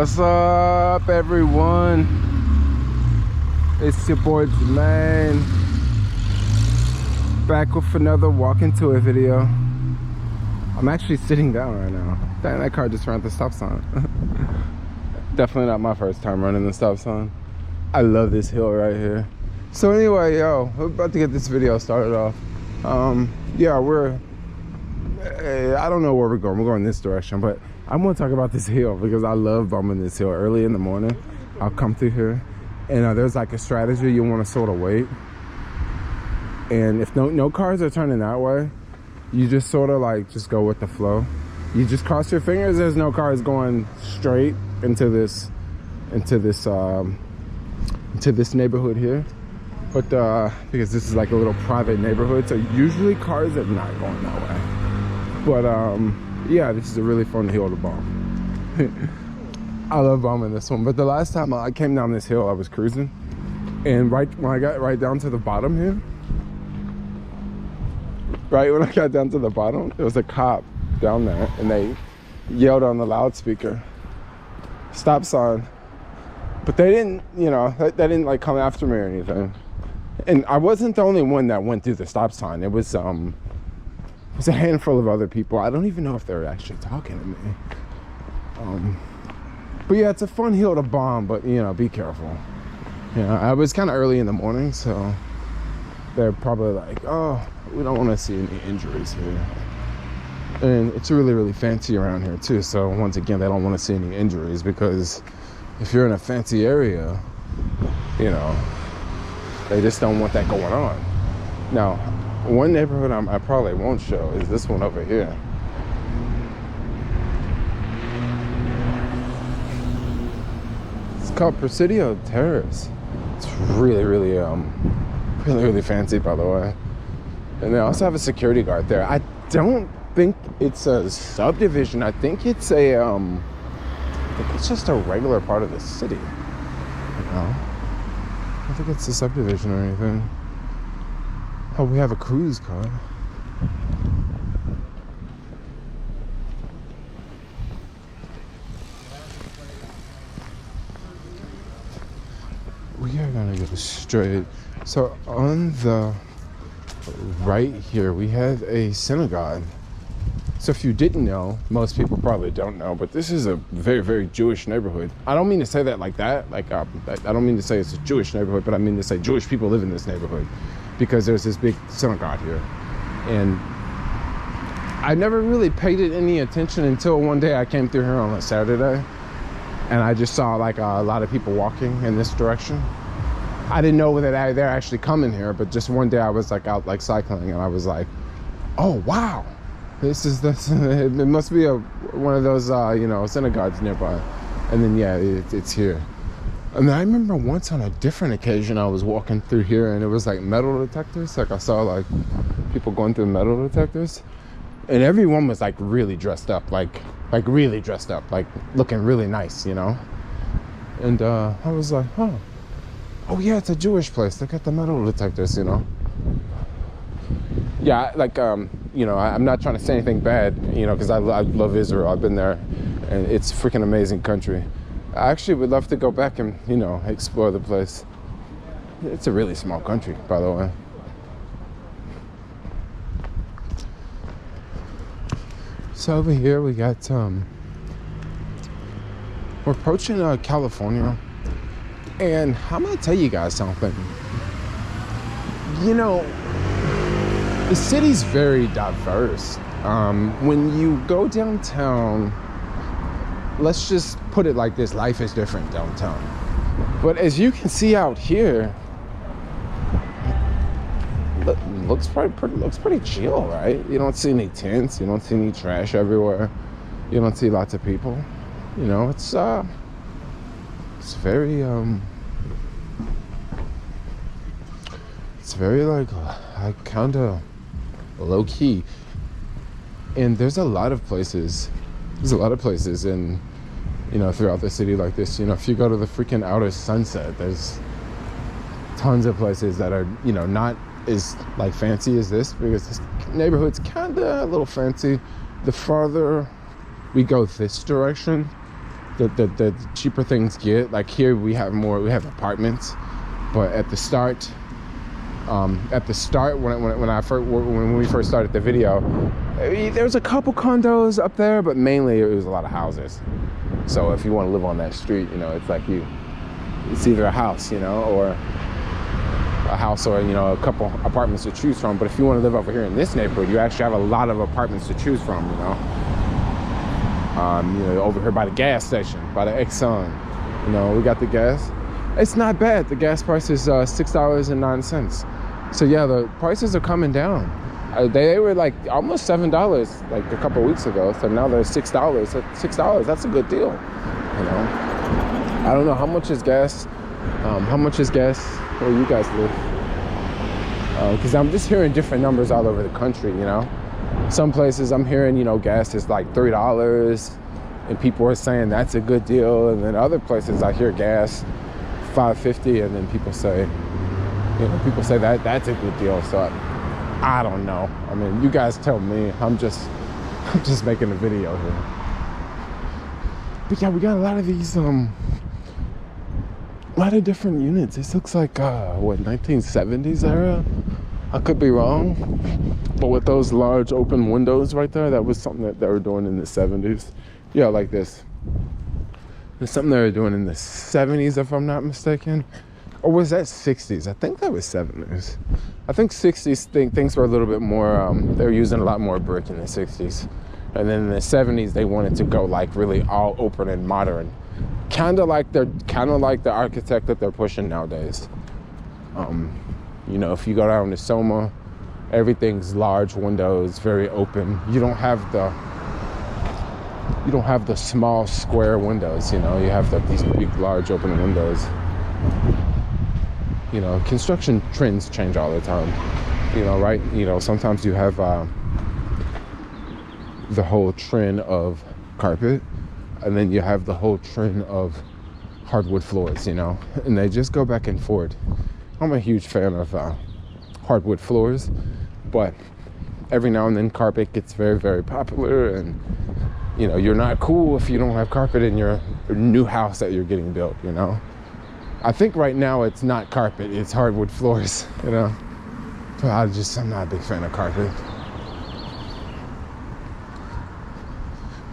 What's up, everyone? It's your boy Jermaine, back with another walking tour video. I'm actually sitting down right now. Dang, that car just ran the stop sign. Definitely not my first time running the stop sign. I love this hill right here. So anyway, yo, we're about to get this video started off. Yeah, I don't know where we're going. We're going this direction, but I'm gonna talk about this hill because I love bumming this hill early in the morning. I'll come through here, and there's like a strategy. You want to sort of wait, and if no cars are turning that way, you just sort of like just go with the flow. You just cross your fingers. There's no cars going straight into this neighborhood here, but because this is like a little private neighborhood, so usually cars are not going that way. But yeah, this is a really fun hill to bomb. I love bombing this one. But the last time I came down this hill, I was cruising, and when I got right down to the bottom here, there was a cop down there, and they yelled on the loudspeaker, "Stop sign!" But they didn't, they didn't like come after me or anything. And I wasn't the only one that went through the stop sign. It was a handful of other people. I don't even know if they were actually talking to me. But yeah, it's a fun hill to bomb, but be careful. I was kind of early in the morning, so they're probably like, "Oh, we don't want to see any injuries here." And it's really, really fancy around here too. So once again, they don't want to see any injuries, because if you're in a fancy area, they just don't want that going on. Now, one neighborhood I probably won't show is this one over here. It's called Presidio Terrace. It's really, really, really fancy, by the way. And they also have a security guard there. I don't think it's a subdivision. I think it's it's just a regular part of the city. I don't think it's a subdivision or anything. Oh, we have a cruise car. We are gonna go straight. So on the right here, we have a synagogue. So if you didn't know, most people probably don't know, but this is a very, very Jewish neighborhood. I don't mean to say that like that. I don't mean to say it's a Jewish neighborhood, but I mean to say Jewish people live in this neighborhood, because there's this big synagogue here. And I never really paid it any attention until one day I came through here on a Saturday, and I just saw like a lot of people walking in this direction. I didn't know whether they're actually coming here, but just one day I was like out like cycling, and I was like, "Oh wow, it must be one of those synagogues nearby." And then yeah, it's here. And I remember once on a different occasion, I was walking through here, and it was like metal detectors. Like I saw like people going through metal detectors, and everyone was like really dressed up, like really dressed up, like looking really nice, And I was like, "Oh yeah, it's a Jewish place. Look at the metal detectors, Yeah, like I'm not trying to say anything bad, because I love Israel. I've been there, and it's a freaking amazing country. I actually would love to go back and, explore the place. It's a really small country, by the way. So over here we got, we're approaching California. And I'm gonna tell you guys something. The city's very diverse. When you go downtown, let's just put it like this: life is different downtown. But as you can see out here, looks pretty chill, right? You don't see any tents, you don't see any trash everywhere, you don't see lots of people. It's very like kind of low key. And there's a lot of places in throughout the city like this. If you go to the freaking outer Sunset, there's tons of places that are not as like fancy as this, because this neighborhood's kind of a little fancy. The farther we go this direction, the cheaper things get. Like here we have apartments, but at the start when we first started the video, there was a couple condos up there, but mainly it was a lot of houses. So if you want to live on that street, you know, it's like it's either a house, you know, or you know, a couple apartments to choose from. But if you want to live over here in this neighborhood, you actually have a lot of apartments to choose from, you know. You know, over here by the gas station, by the Exxon, you know, we got the gas. It's not bad. The gas price is $6.09. So yeah, the prices are coming down. They were like almost $7 like a couple weeks ago. So now they're $6. $6, that's a good deal. You know, I don't know how much is gas. How much is gas where you guys live? Because I'm just hearing different numbers all over the country. You know, some places I'm hearing, you know, gas is like $3, and people are saying that's a good deal. And then other places I hear gas $5.50, and then people say that that's a good deal. So I don't know. I mean, you guys tell me. I'm just making a video here. But yeah, we got a lot of these a lot of different units. This looks like what, 1970s era? I could be wrong, but with those large open windows right there, that was something that they were doing in the 70s. Yeah, like this. It's something they were doing in the 70s, if I'm not mistaken. Or was that 60s? I think that was 70s. I think 60s things were a little bit more, they were using a lot more brick in the 60s. And then in the 70s, they wanted to go like really all open and modern. Kind of like the architect that they're pushing nowadays. You know, if you go down to Soma, everything's large windows, very open. You don't have the small square windows, you know. You have these big, large open windows. You know, construction trends change all the time, you know, right? You know, sometimes you have the whole trend of carpet, and then you have the whole trend of hardwood floors, you know, and they just go back and forth. I'm a huge fan of hardwood floors, but every now and then carpet gets very, very popular, and you know, you're not cool if you don't have carpet in your new house that you're getting built, you know. I think right now it's not carpet, it's hardwood floors, you know. But I'm not a big fan of carpet.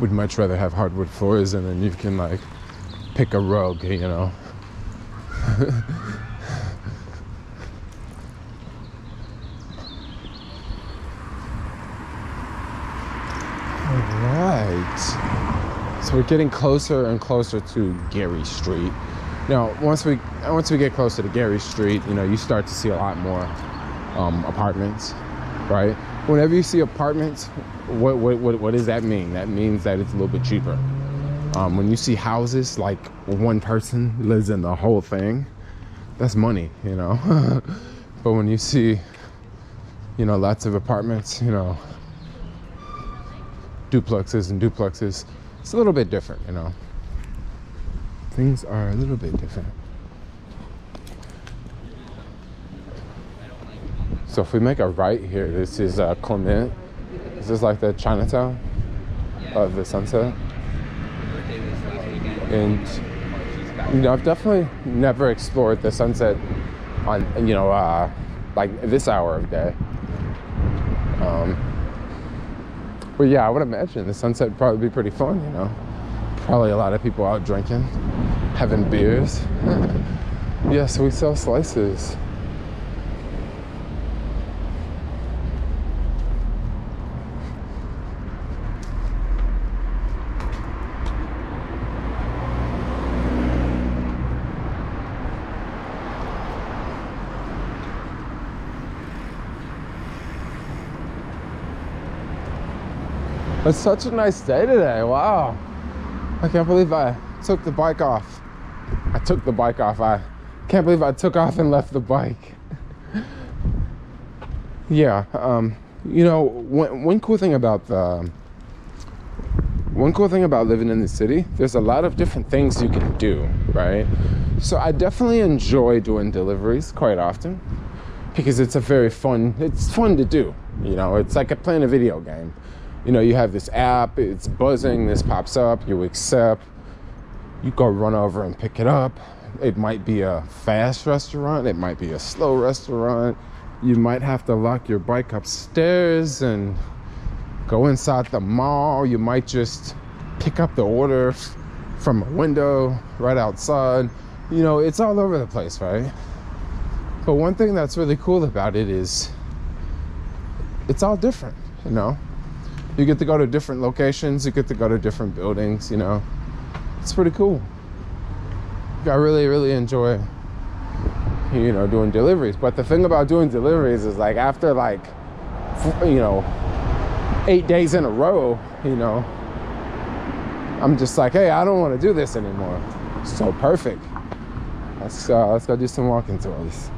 Would much rather have hardwood floors, and then you can like pick a rug, you know. Alright. So we're getting closer and closer to Geary Street. Now, once we get closer to Geary Street, you know, you start to see a lot more apartments, right? Whenever you see apartments, what does that mean? That means that it's a little bit cheaper. When you see houses, like one person lives in the whole thing, that's money, you know. But when you see, you know, lots of apartments, you know, duplexes and duplexes, it's a little bit different, you know. Things are a little bit different. So if we make a right here, this is Clement. This is like the Chinatown of the Sunset. And you know, I've definitely never explored the Sunset on, you know, like this hour of day. But yeah, I would imagine the sunset would probably be pretty fun, you know. Probably a lot of people out drinking, having beers. Yeah, so we sell slices. It's such a nice day today, wow. I can't believe I took the bike off. I can't believe I took off and left the bike. Yeah, you know, one cool thing about living in the city, there's a lot of different things you can do, right? So I definitely enjoy doing deliveries quite often because it's fun to do, you know. It's like playing a video game. You know, you have this app, it's buzzing, this pops up, you accept, You go run over and pick it up. It might be a fast restaurant. It might be a slow restaurant. You might have to lock your bike upstairs and go inside the mall. You might just pick up the order from a window right outside. You know, it's all over the place, right? But one thing that's really cool about it is it's all different, you know? You get to go to different locations. You get to go to different buildings, you know? It's pretty cool. I really, really enjoy, you know, doing deliveries. But the thing about doing deliveries is, like, after, like, you know, 8 days in a row, you know, I'm just like, hey, I don't want to do this anymore. So perfect. Let's go do some walking tours.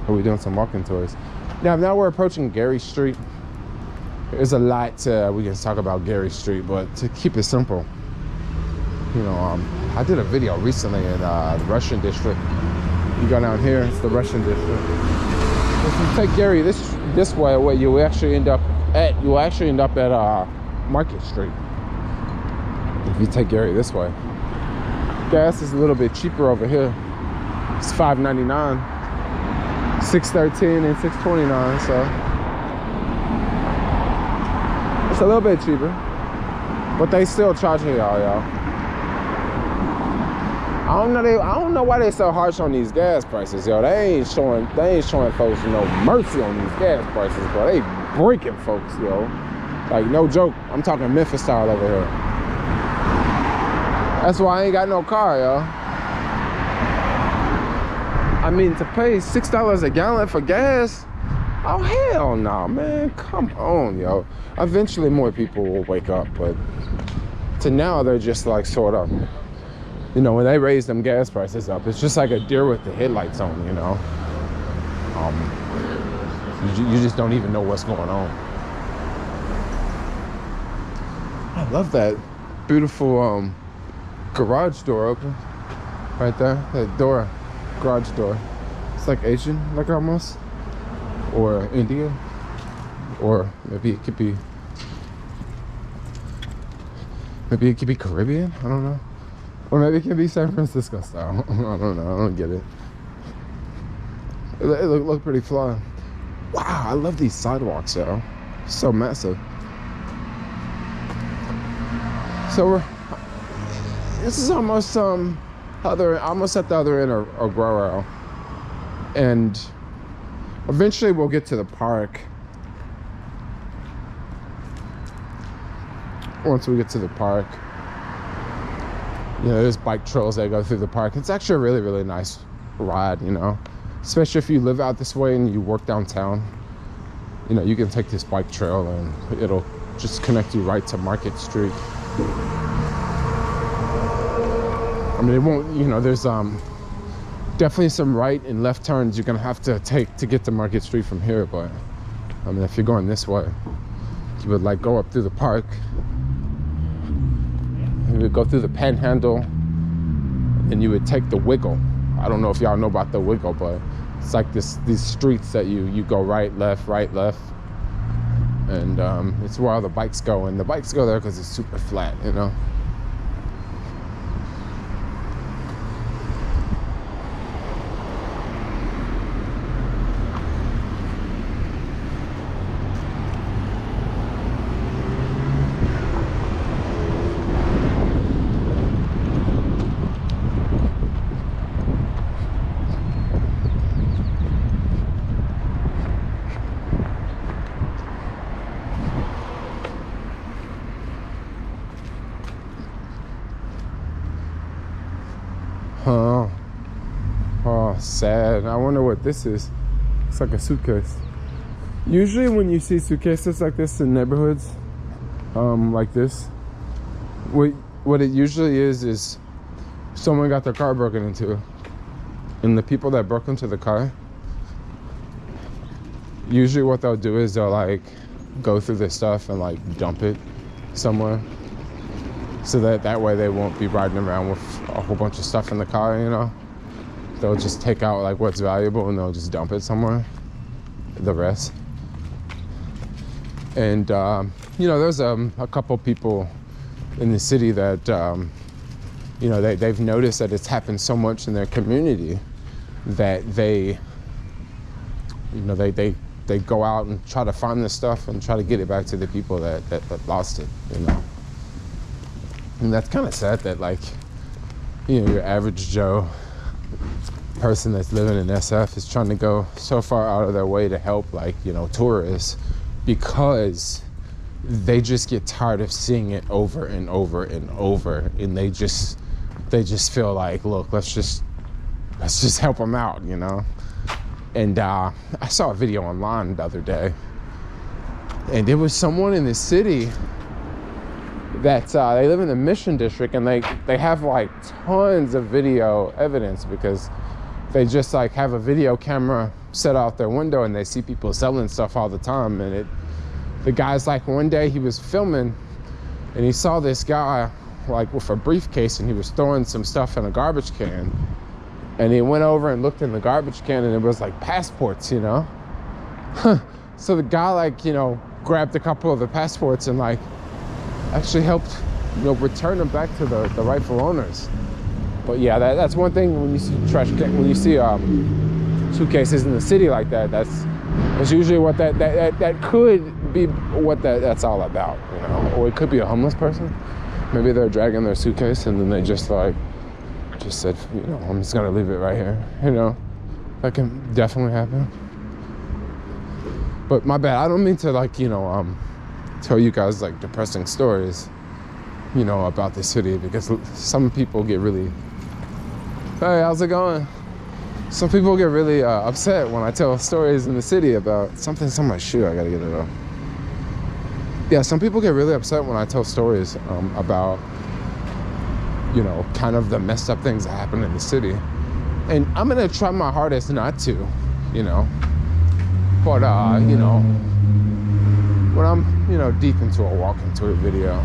Are we doing some walking tours? Now we're approaching Geary Street. There's a lot we can talk about Geary Street, but to keep it simple, you know, I did a video recently in the Russian district. You go down here, it's the Russian district. If you take Geary this way, where you actually end up at Market Street. If you take Geary this way, gas is a little bit cheaper over here. It's $5.99, $6.13, and $6.29. So it's a little bit cheaper, but they still charging y'all. I don't know why they so harsh on these gas prices, yo. They ain't showing folks no mercy on these gas prices, but they breaking folks, yo. Like, no joke. I'm talking Memphis style over here. That's why I ain't got no car, yo. I mean, to pay $6 a gallon for gas? Oh, hell no, man. Come on, yo. Eventually more people will wake up, but to now they're just like sort of, you know, when they raise them gas prices up, it's just like a deer with the headlights on, you know. You just don't even know what's going on. I love that beautiful garage door open right there. That door, garage door. It's like Asian, like almost, or Indian, or maybe it could be Caribbean. I don't know. Or maybe it can be San Francisco style. I don't know. I don't get it. It look pretty fly. Wow, I love these sidewalks, yo. So massive. So this is almost almost at the other end of Aurora, and eventually we'll get to the park. Once we get to the park, you know, there's bike trails that go through the park. It's actually a really, really nice ride, you know, especially if you live out this way and you work downtown. You know, you can take this bike trail and it'll just connect you right to Market Street. I mean, it won't, you know, there's definitely some right and left turns you're gonna have to take to get to Market Street from here, but I mean, if you're going this way, you would like go up through the park. You would go through the Panhandle, and you would take the Wiggle. I don't know if y'all know about the Wiggle, but it's like these streets that you go right, left, and it's where all the bikes go, and the bikes go there because it's super flat, you know. Oh, sad. I wonder what this is. It's like a suitcase. Usually when you see suitcases like this in neighborhoods, like this, what it usually is someone got their car broken into, and the people that broke into the car, usually what they'll do is they'll like go through this stuff and like dump it somewhere, so that way they won't be riding around with a whole bunch of stuff in the car, you know. They'll just take out like what's valuable and they'll just dump it somewhere, the rest. And you know, there's a couple people in the city that you know, they've noticed that it's happened so much in their community that they, you know, they go out and try to find this stuff and try to get it back to the people that lost it, you know. And that's kind of sad that, like, you know, your average Joe person that's living in SF is trying to go so far out of their way to help, like, you know, tourists, because they just get tired of seeing it over and over and over, and they just feel like, look, let's just help them out, you know. And I saw a video online the other day, and it was someone in the city that they live in the Mission District, and they have like tons of video evidence because they just like have a video camera set out their window and they see people selling stuff all the time. And the guy's like, one day he was filming and he saw this guy like with a briefcase, and he was throwing some stuff in a garbage can, and he went over and looked in the garbage can, and it was like passports, you know. So the guy, like, you know, grabbed a couple of the passports and like actually helped, you know, return them back to the rightful owners. But yeah, that's one thing when you see when you see suitcases in the city like that. That's usually what that could be what that's all about, you know. Or it could be a homeless person. Maybe they're dragging their suitcase and then they just said, you know, I'm just gonna leave it right here, you know. That can definitely happen. But my bad, I don't mean to, like, you know, tell you guys like depressing stories, you know, about the city, because some people get really, hey, how's it going? Some people get really upset when I tell stories in the city about something's on my shoe. I gotta get it off. Yeah, some people get really upset when I tell stories about, you know, kind of the messed up things that happen in the city. And I'm gonna try my hardest not to, you know. But, you know, when I'm, you know, deep into a walking tour video,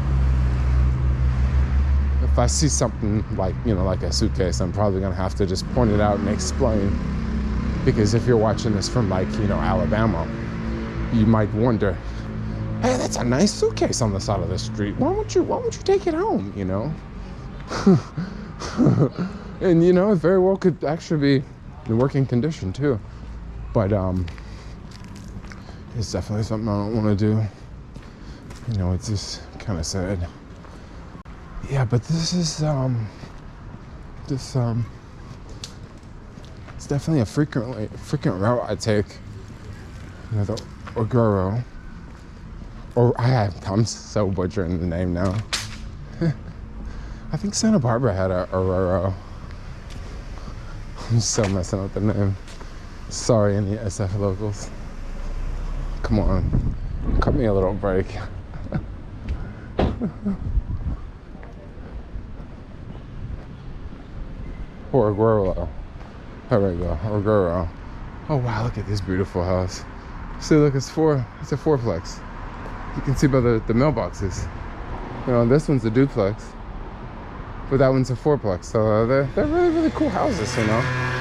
if I see something like, you know, like a suitcase, I'm probably gonna have to just point it out and explain. Because if you're watching this from, like, you know, Alabama, you might wonder, hey, that's a nice suitcase on the side of the street. Why won't you take it home, you know? And, you know, it very well could actually be in working condition too. But it's definitely something I don't want to do. You know, it's just kind of sad. Yeah, but this is it's definitely a frequent route I take. You know, the Orguro. I'm so butchering the name now. I think Santa Barbara had a Oruro. I'm so messing up the name. Sorry, any SF locals. Come on, cut me a little break. Orguro. There we go, Orguro. Oh wow, look at this beautiful house. See, look, it's a fourplex. You can see by the mailboxes. You know, this one's a duplex, but that one's a fourplex. So they're really, really cool houses, you know.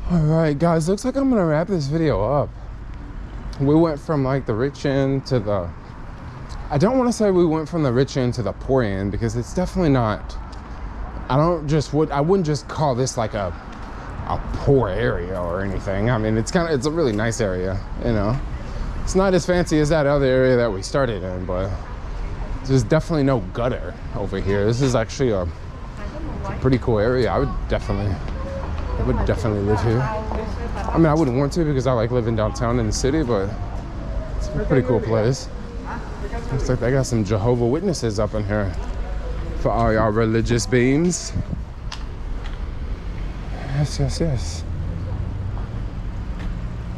Alright guys, looks like I'm gonna wrap this video up. We went from like the rich end to the, I don't want to say we went from the rich end to the poor end, because it's definitely not, I wouldn't just call this like a poor area or anything. I mean, it's a really nice area, you know. It's not as fancy as that other area that we started in, but there's definitely no gutter over here. This is actually a pretty cool area. I would definitely live here. I mean, I wouldn't want to because I like living downtown in the city, but it's a pretty cool place. Looks like they got some Jehovah's Witnesses up in here for all y'all religious beams. Yes, yes, yes.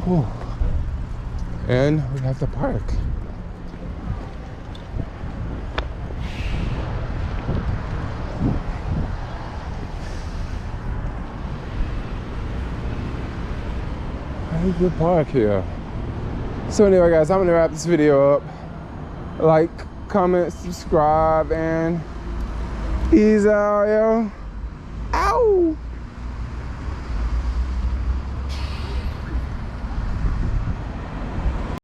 Whew. And we have the park. The park here. So anyway, guys, I'm gonna wrap this video up. Like, comment, subscribe, and peace out, yo. Ow!